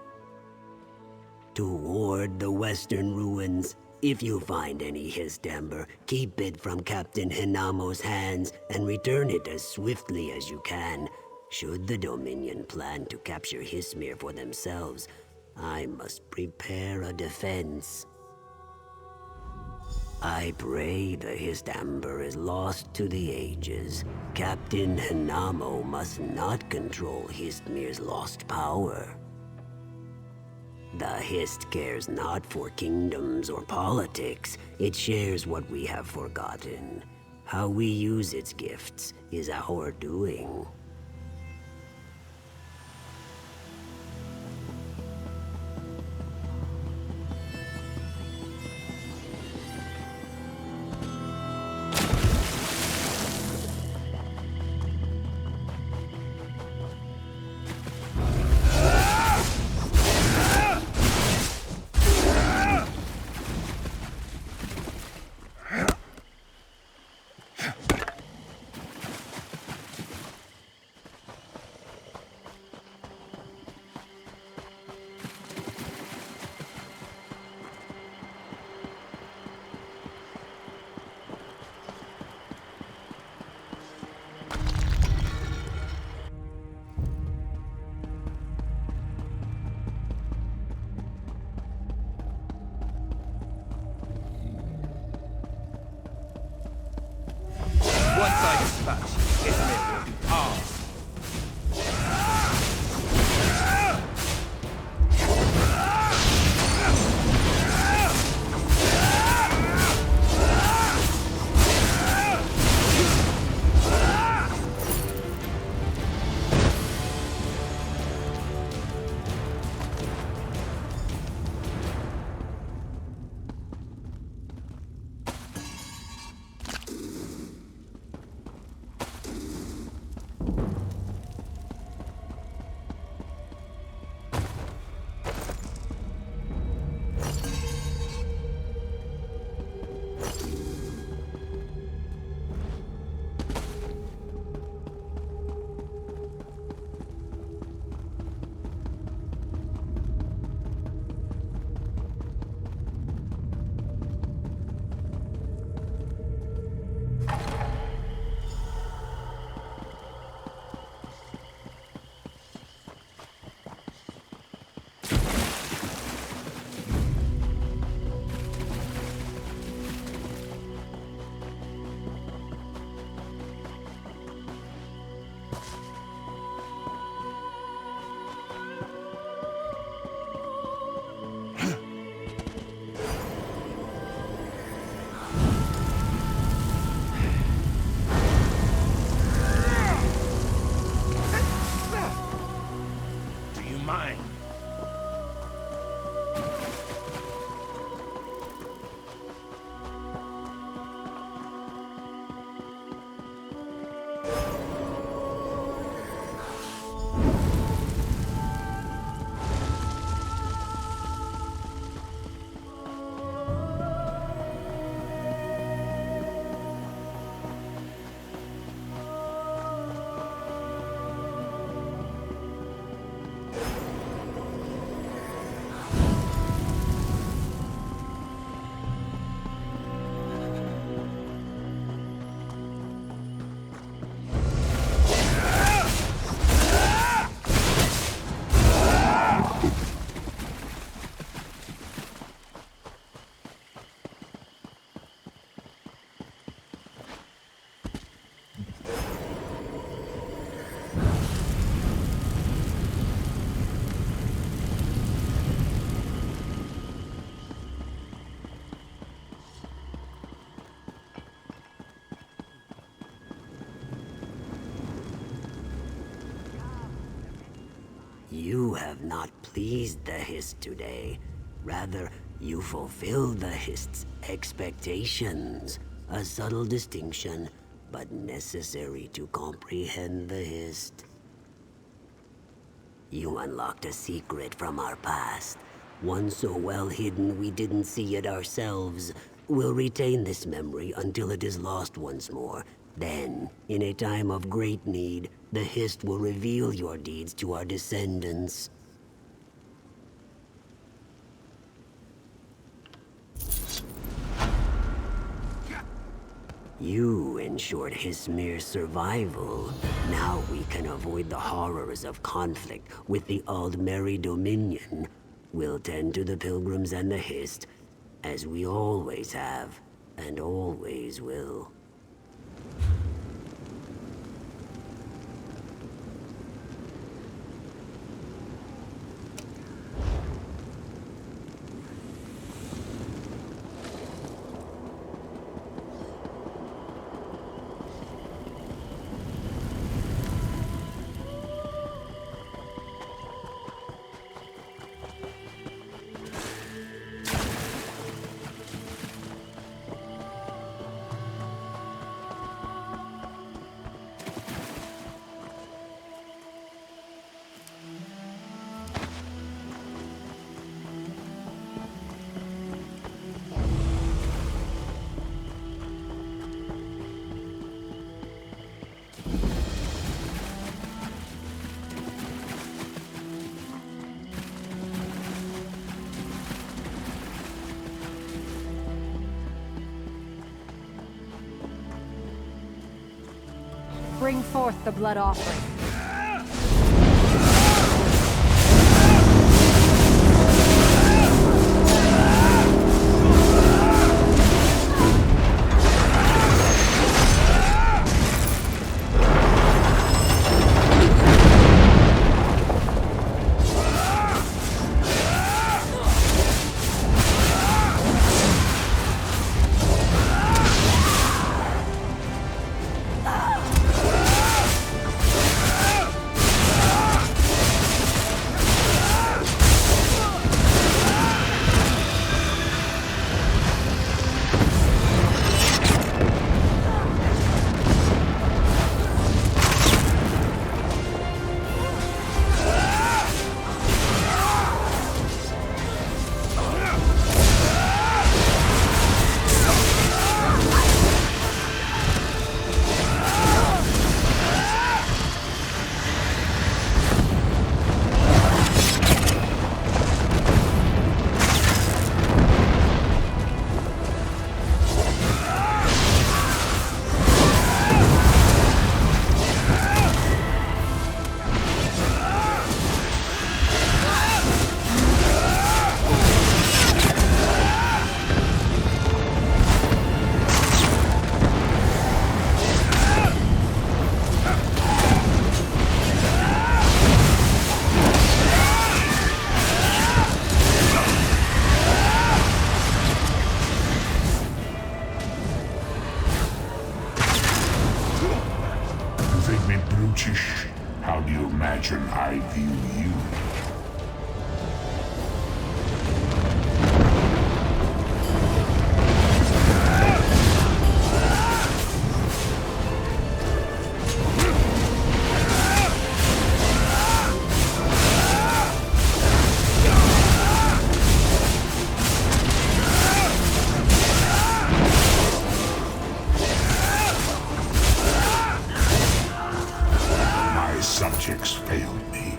To ward the Western Ruins. If you find any Hist Amber, keep it from Captain Hinamo's hands and return it as swiftly as you can. Should the Dominion plan to capture Hismir for themselves, I must prepare a defense. I pray the Hist Amber is lost to the ages. Captain Hinamo must not control Histmir's lost power. The Hist cares not for kingdoms or politics. It shares what we have forgotten. How we use its gifts is our doing. have not pleased the Hist today. Rather, you fulfilled the Hist's expectations. A subtle distinction, but necessary to comprehend the Hist. You unlocked a secret from our past. One so well hidden we didn't see it ourselves. We'll retain this memory until it is lost once more. Then, in a time of great need, the Hist will reveal your deeds to our descendants. You ensured Hismir's survival. Now we can avoid the horrors of conflict with the Aldmeri Dominion. We'll tend to the Pilgrims and the Hist, as we always have, and always will. Bring forth the blood offering. How do you imagine I view you? Subjects failed me.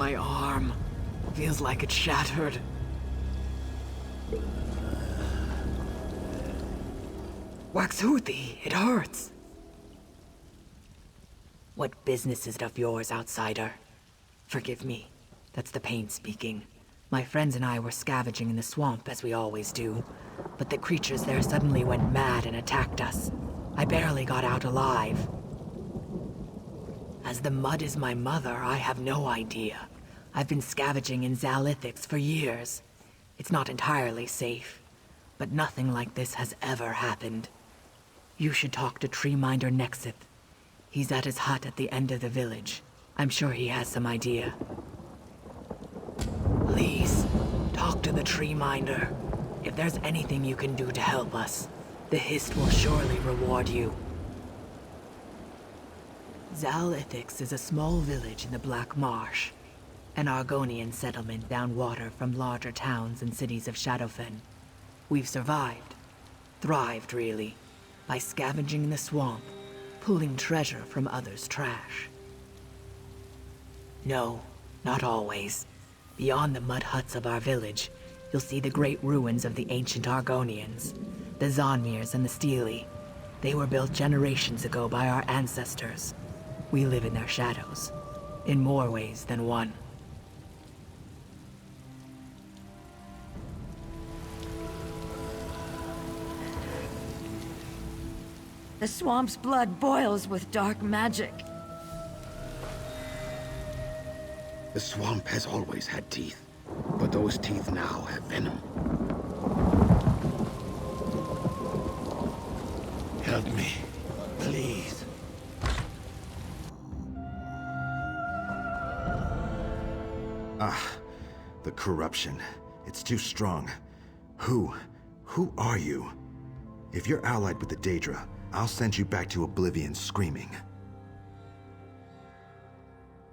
My arm feels like it's shattered. Waxhoothi, it hurts. What business is it of yours, outsider? Forgive me. That's the pain speaking. My friends and I were scavenging in the swamp, as we always do, but the creatures there suddenly went mad and attacked us. I barely got out alive. As the mud is my mother, I have no idea. I've been scavenging in Zalithics for years. It's not entirely safe, but nothing like this has ever happened. You should talk to Treeminder Nexith. He's at his hut at the end of the village. I'm sure he has some idea. Please, talk to the Treeminder. If there's anything you can do to help us, the Hist will surely reward you. Zalithics is a small village in the Black Marsh, an Argonian settlement downwater from larger towns and cities of Shadowfen. We've survived. Thrived, really, by scavenging in the swamp, pulling treasure from others' trash. No, not always. Beyond the mud huts of our village, you'll see the great ruins of the ancient Argonians, the Zonmirs and the Steely. They were built generations ago by our ancestors. We live in their shadows, in more ways than one. The swamp's blood boils with dark magic. The swamp has always had teeth, but those teeth now have venom. Help me, please. The corruption. It's too strong. Who are you? If you're allied with the Daedra, I'll send you back to Oblivion screaming.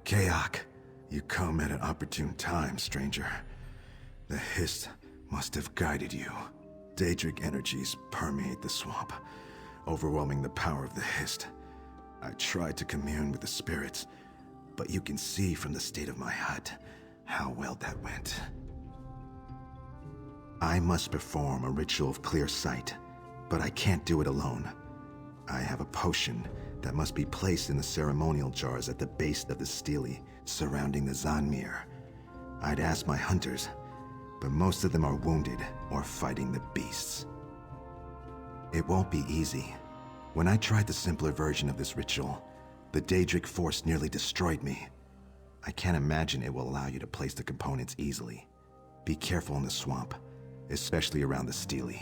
Kaok, you come at an opportune time, stranger. The Hist must have guided you. Daedric energies permeate the swamp, overwhelming the power of the Hist. I tried to commune with the spirits, but you can see from the state of my hut how well that went. I must perform a ritual of clear sight, but I can't do it alone. I have a potion that must be placed in the ceremonial jars at the base of the stele surrounding the Zonmir. I'd ask my hunters, but most of them are wounded or fighting the beasts. It won't be easy. When I tried the simpler version of this ritual, the Daedric force nearly destroyed me. I can't imagine it will allow you to place the components easily. Be careful in the swamp, especially around the stele.